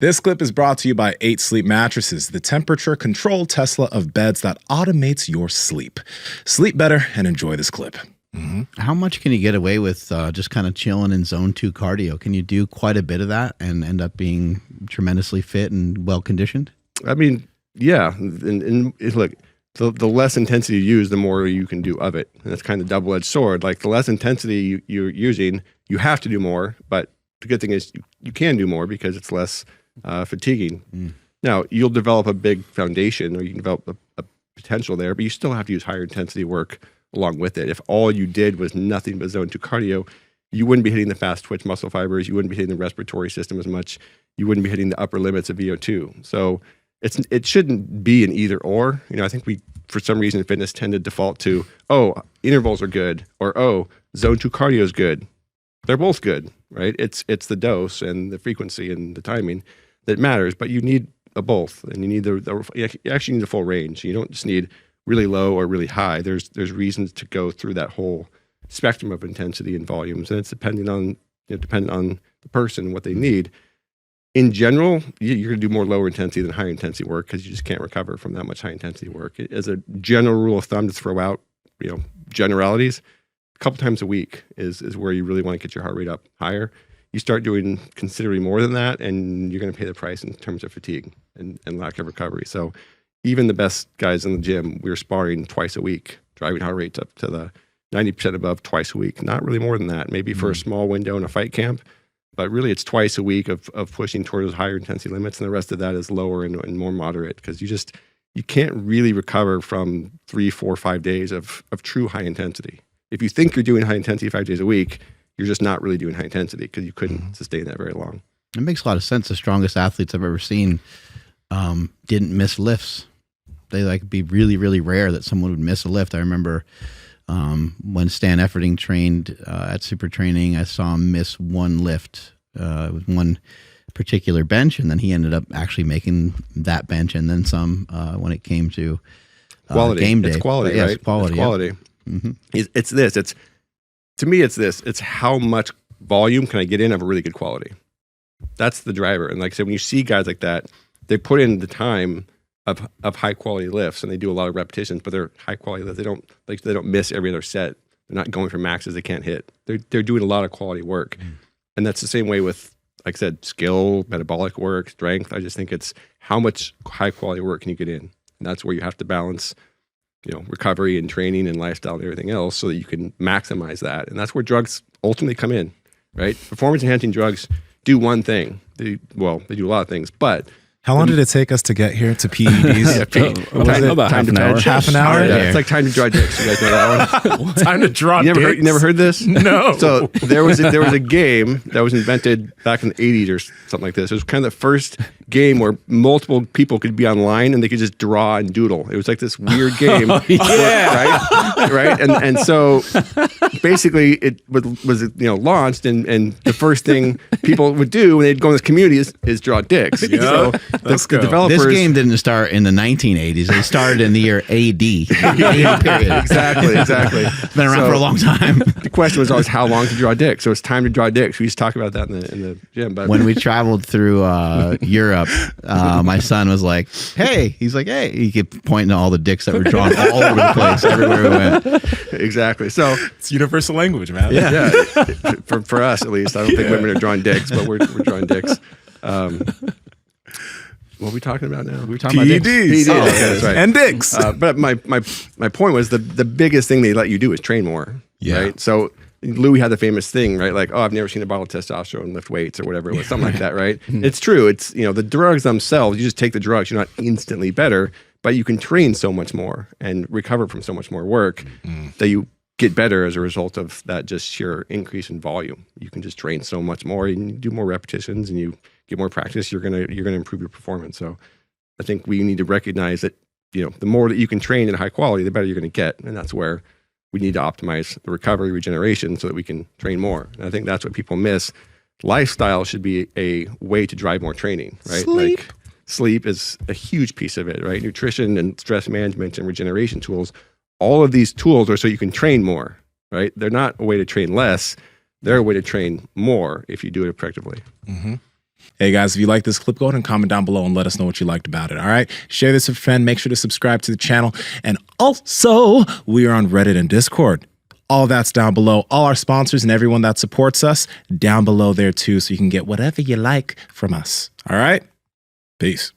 This clip is brought to you by 8 Sleep Mattresses, the temperature-controlled Tesla of beds that automates your sleep. Sleep better and enjoy this clip. How much can you get away with just kind of chilling in zone 2 cardio? Can you do quite a bit of that and end up being tremendously fit and well-conditioned? I mean, yeah. And look, the less intensity you use, the more you can do of it. And that's kind of a double-edged sword. Like the less intensity you're using, you have to do more. But the good thing is you can do more because it's less fatiguing. Now, you'll develop a big foundation, or you can develop a potential there, but you still have to use higher intensity work along with it. If all you did was nothing but zone 2 cardio, you wouldn't be hitting the fast twitch muscle fibers. You wouldn't be hitting the respiratory system as much. You wouldn't be hitting the upper limits of VO2. So it shouldn't be an either or. You know, I think we, for some reason, in fitness tend to default to, oh, intervals are good, or oh, zone 2 cardio is good. They're both good, right? It's the dose and the frequency and the timing that matters, but you need a both, and you need you actually need the full range. You don't just need really low or really high. There's reasons to go through that whole spectrum of intensity and volumes, and it's dependent on the person and what they need. In general, you're going to do more lower intensity than high intensity work because you just can't recover from that much high intensity work. As a general rule of thumb to throw out, generalities, a couple times a week is where you really want to get your heart rate up higher. You start doing considerably more than that, and you're going to pay the price in terms of fatigue and lack of recovery. So even the best guys in the gym, we're sparring twice a week, driving heart rates up to the 90% above twice a week. Not really more than that, maybe for a small window in a fight camp, but really it's twice a week of pushing toward those higher intensity limits, and the rest of that is lower and more moderate, because you can't really recover from 3, 4, 5 days of true high intensity. If you think you're doing high intensity 5 days a week, you're just not really doing high intensity because you couldn't sustain that very long. It makes a lot of sense. The strongest athletes I've ever seen didn't miss lifts. They be really, really rare that someone would miss a lift. I remember when Stan Efferding trained at Super Training, I saw him miss one lift with one particular bench, and then he ended up actually making that bench and then some when it came to quality. Game day. It's quality, yes, right? Quality. It's quality. Yeah. It's this. To me, it's this. It's how much volume can I get in of a really good quality. That's the driver. And like I said, when you see guys like that, they put in the time of high quality lifts, and they do a lot of repetitions, but they're high quality lifts. They don't miss every other set. They're not going for maxes they can't hit. They're doing a lot of quality work. And that's the same way with, like I said, skill, metabolic work, strength. I just think it's how much high quality work can you get in. And that's where you have to balance recovery and training and lifestyle and everything else so that you can maximize that. And that's where drugs ultimately come in, right? Performance enhancing drugs do one thing. They do a lot of things, but how long did it take us to get here to PEDs? About half an hour. Half an hour? Yeah, it's like time to draw dicks. You guys know that one? Time to draw you dicks? You never heard this? No. So there was a game that was invented back in the 80s or something like this. It was kind of the first game where multiple people could be online and they could just draw and doodle. It was like this weird game. Right? And so basically it was launched, and the first thing people would do when they'd go in this community is draw dicks. Yep. So the developers... This game didn't start in the 1980s. It started in the year AD. Exactly. It's been around for a long time. The question was always how long to draw dicks. So it's time to draw dicks. We used to talk about that in the gym. But when we traveled through Europe, my son was like, hey. He's like, hey. He kept pointing to all the dicks that were drawn all over the place, everywhere we went. Exactly. So it's universal language, man. Yeah. For us, at least. I don't think women are drawing dicks, but we're drawing dicks. What are we talking about now? We were talking about dicks. PEDs. Oh, okay, that's right. And dicks. But my point was the biggest thing they let you do is train more. Yeah. Right. So Louis had the famous thing, right? Like, oh, I've never seen a bottle of testosterone lift weights or whatever it was, something like that, right? It's true. It's, the drugs themselves, you just take the drugs, you're not instantly better, but you can train so much more and recover from so much more work that you get better as a result of that just sheer increase in volume. You can just train so much more, and you do more repetitions and you get more practice, you're gonna improve your performance. So I think we need to recognize that, the more that you can train at high quality, the better you're gonna get. And that's where we need to optimize the recovery, regeneration, so that we can train more. And I think that's what people miss. Lifestyle should be a way to drive more training, right? Sleep. Like sleep is a huge piece of it, right? Nutrition and stress management and regeneration tools. All of these tools are so you can train more, right? They're not a way to train less. They're a way to train more if you do it effectively. Hey guys, if you like this clip, go ahead and comment down below and let us know what you liked about it. All right. Share this with a friend. Make sure to subscribe to the channel. And also, we are on Reddit and Discord. All that's down below. All our sponsors and everyone that supports us down below there too. So you can get whatever you like from us. All right. Peace.